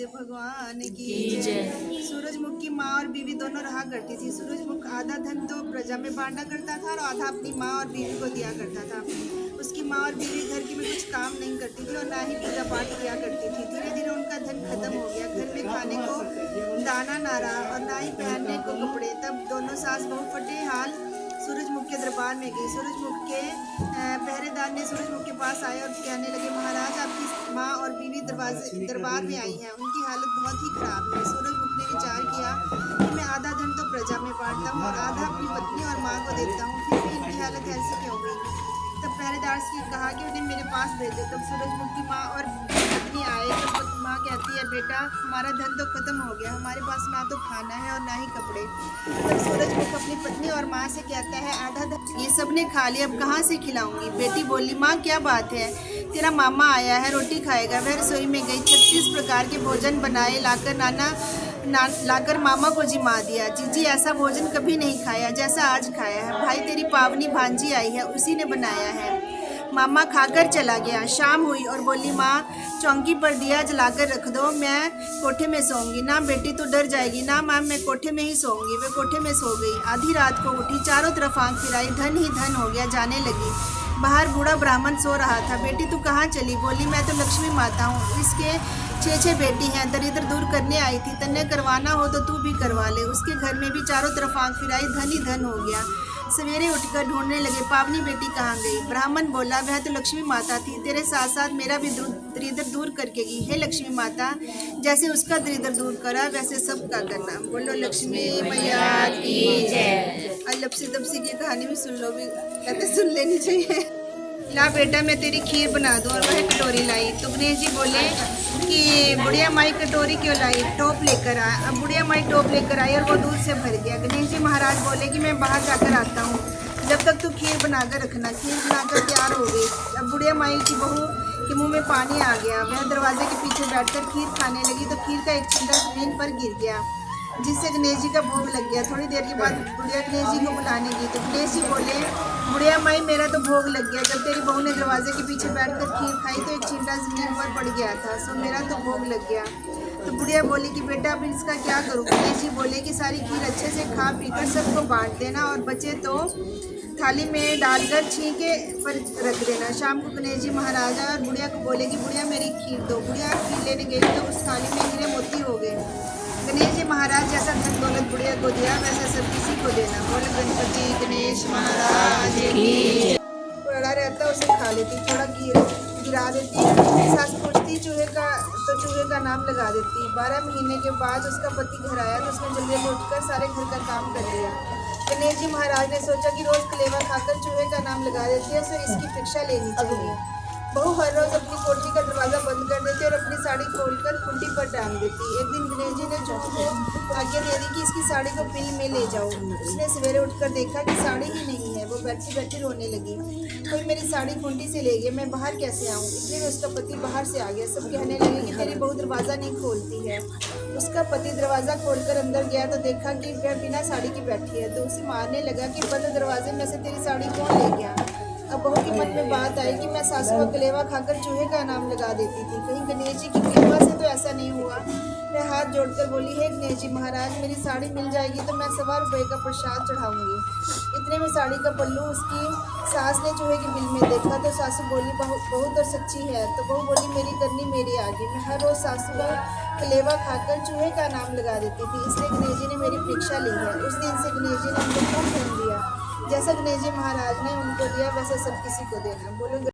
महादेव भगवान की जय। सूरजमुख की माँ और बीवी दोनों रहा करती थी। सूरजमुख आधा धन तो प्रजा में बांटा करता था और आधा अपनी माँ और बीवी को दिया करता था। उसकी माँ और बीवी घर की में कुछ काम नहीं करती थी और ना ही पूजा पाठ किया करती थी। धीरे धीरे उनका धन खत्म हो गया। घर में खाने को दाना ना रहा और ना ही पहनने को कपड़े। तब दोनों सास बहू फटे हाल सूरजमुख के दरबार में गई। सूरजमुख के पहरेदार ने सूरजमुख के पास आए और कहने लगे, महाराज आपकी माँ और बीवी दरबार में आई हैं, उनकी हालत बहुत ही खराब है। सूरजमुख ने विचार किया कि मैं आधा धन तो प्रजा में बांटता हूँ और आधा अपनी पत्नी और माँ को देता हूँ, फिर भी इनकी हालत ऐसी क्यों गई। तब पहरेदार से कहा कि उन्हें मेरे पास भेजो। तब सूरजमुख की माँ और पत्नी आए तो माँ कहती है, बेटा हमारा धन तो खत्म हो गया, हमारे पास ना तो खाना है और ना ही कपड़े। तब सूरजमुख अपनी पत्नी और माँ से कहता है, आधा धन ये सब ने खा लिया, अब कहाँ से खिलाऊंगी। बेटी बोली, माँ क्या बात है, तेरा मामा आया है, रोटी खाएगा। वह रसोई में गई, 36 प्रकार के भोजन बनाए लाकर मामा को जिमा दिया। जीजी ऐसा भोजन कभी नहीं खाया जैसा आज खाया है। भाई तेरी पावनी भांजी आई है, उसी ने बनाया है। मामा खाकर चला गया। शाम हुई और बोली, माँ चौकी पर दिया जलाकर रख दो, मैं कोठे में सोऊंगी। ना बेटी तो डर जाएगी। ना माँ मैं कोठे में ही सोऊंगी। वे कोठे में सो गई। आधी रात को उठी, चारों तरफ आंख फिराई, धन ही धन हो गया, जाने लगी। बाहर बूढ़ा ब्राह्मण सो रहा था। बेटी तू कहाँ चली। बोली, मैं तो लक्ष्मी माता हूँ, इसके 6 बेटी हैं, दरिद्र दूर करने आई थी, तन्ने करवाना हो तो तू भी करवा ले। उसके घर में भी चारों तरफ आंख फिराई, धन ही धन हो गया। सवेरे उठकर ढूंढने लगे, पावनी बेटी कहाँ गई। ब्राह्मण बोला, वह तो लक्ष्मी माता थी, तेरे साथ साथ मेरा भी दरिद्र दूर करके गई। हे लक्ष्मी माता, जैसे उसका दरिद्र दूर करा वैसे सबका करना। बोलो लक्ष्मी मैया की जय। लपसी तपसी की कहानी भी सुन लो, भी कहते सुन लेनी चाहिए। ला बेटा मैं तेरी खीर बना दूँ। और वह कटोरी लाई तो गणेश जी बोले कि बुढ़िया माई कटोरी क्यों लाई, टोप लेकर आ। अब बुढ़िया माई टोप लेकर आई और वो दूध से भर गया। गणेश जी महाराज बोले कि मैं बाहर जाकर आता हूँ, जब तक तू खीर बनाकर रखना। खीर बनाकर तैयार हो गई। अब बुढ़िया माई की बहू के मुंह में पानी आ गया। वह दरवाजे के पीछे बैठकर खीर खाने लगी तो खीर का एक छिंदा जमीन पर गिर गया, जिससे गणेश जी का भोग लग गया। थोड़ी देर के बाद बुढ़िया गणेश जी को बुलाने गई तो गणेश जी बोले, बुढ़िया माई मेरा तो भोग लग गया। जब तेरी बहू ने दरवाजे के पीछे बैठकर खीर खाई तो एक छिंटा जमीन पर पड़ गया था, सो मेरा तो भोग लग गया। तो बुढ़िया बोली कि बेटा अब इसका क्या करूँ। गणेश जी बोले कि सारी खीर अच्छे से खा पीकर सबको बांट देना और बचे तो थाली में डालकर छींके पर रख देना। शाम को गणेश जी महाराज और बुढ़िया को बोले कि बुढ़िया मेरी खीर दो। बुढ़िया खीर लेने गई तो उस थाली में हीरे मोती हो गए। गणेश जी महाराज जैसा धन दौलत बुढ़िया को दिया वैसा सब किसी को देना। बोले गणपति गणेश महाराज की। बड़ा रहता उसे खा लेती, थोड़ा गिरा देती। सास पूछती चूहे का नाम लगा देती। 12 महीने के बाद उसका पति घर आया तो उसने जल्दी उठकर सारे घर का काम कर लिया। गणेश जी महाराज ने सोचा कि रोज कलेवा खाकर चूहे का नाम लगा देती है, तो इसकी शिक्षा लेनी चाहिए। बहू हर रोज अपनी कोठरी का दरवाजा बंद कर देती और अपनी साड़ी खोलकर कुंडी पर टांग देती। एक दिन गणेश जी ने चूहे को आज्ञा दे दी कि इसकी साड़ी को बिल में ले जाओ। उसने सवेरे उठकर देखा कि साड़ी ही नहीं है। वो बैठी बैठी रोने लगी, कोई मेरी साड़ी कुंडी से ले गया, मैं बाहर कैसे आऊँ। इतने में उसका पति बाहर से आ गया। सब कहने लगे कि तेरी बहू दरवाज़ा नहीं खोलती है। उसका पति दरवाज़ा खोलकर अंदर गया तो देखा कि वह बिना साड़ी की बैठी है, तो उसे मारने लगा कि बंद दरवाजे में से तेरी साड़ी कौन ले गया। अब बहू के मन में बात आई कि मैं सासू का कलेवा खाकर चूहे का नाम लगा देती थी, कहीं गणेश जी की कृपा से तो ऐसा नहीं हुआ। मैं हाथ जोड़कर बोली, हे गणेश जी महाराज मेरी साड़ी मिल जाएगी तो मैं 1.25 रुपये का प्रसाद चढ़ाऊंगी। इतने में साड़ी का पल्लू उसकी सास ने चूहे के बिल में देखा तो सासू बोली, बहू तो सच्ची है। तो बहू बोली, मेरी करनी मेरी आगे, मैं हर रोज सासू का कलेवा खाकर चूहे का नाम लगा देती थी, इसलिए गणेश जी ने मेरी परीक्षा ली है। उस दिन से गणेश जी ने उनको खूब धन दिया। जैसा गणेश जी महाराज ने उनको दिया वैसा सब किसी को देना। बोलो।